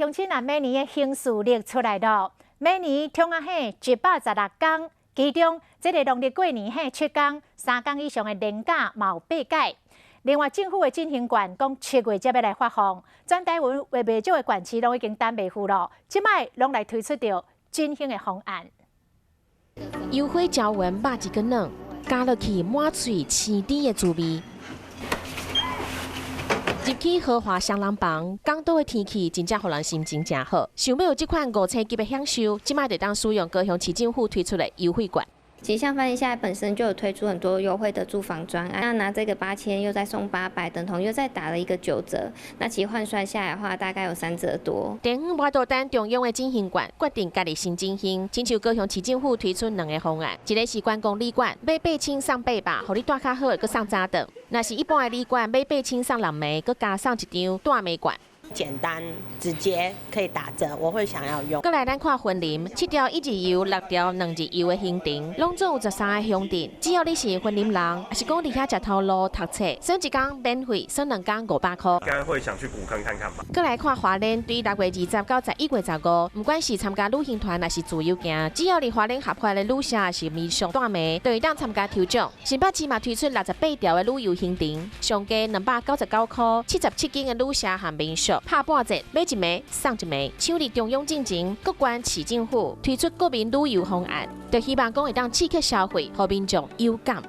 乡亲啊，每年的行事历出来了，每年中啊嘿116天，其中这个农历过年嘿7天，3天以上的年假嘛有8改。另外，政府的进行权讲7月才要来发放，全台湾话袂少的县市拢已经等袂赴了，即摆拢来推出着振兴的方案。油花椒丸肉一个软，加落去满嘴鲜甜的滋味。 入去豪华双人房，港岛的天气真正让人心情真好。想要有这款5星级的享受，即卖就当使用高雄市政府推出的优惠券。其实像饭店现在本身就有推出很多优惠的住房专案，那拿这个8000又再送800，等同又再打了一个9折。那其实换算下来的话，大概有3折多。电话我都等中央的振兴券，决定家己新振兴。亲像高雄市政府推出2个方案，一个是观光礼券，买8000送800，互你住较好，搁送早顿；那是一般的礼券，买8000送6枚，搁加送1张大枚券。 简单直接可以打折，我会想要用。过来咱看婚礼，7条1日游、6条2日游的行程，拢总有13个乡镇。只要你是婚礼人，还是讲伫遐食头路、读册，省1天免费，省2天500块。应该会想去古坑看看吧。过来看花莲，对6月20到11月15，不管是参加旅行团还是自由行，只要你花莲合拍的旅社还是民宿大暝，都会当参加抽奖。新北市嘛推出68条的旅游行程，上价299块，77间的旅社和民宿。 拍半折，买1枚送1枚。抢入中央进前，各县市政府推出国民旅游方案，就希望讲会当刺激消费，和民众有感。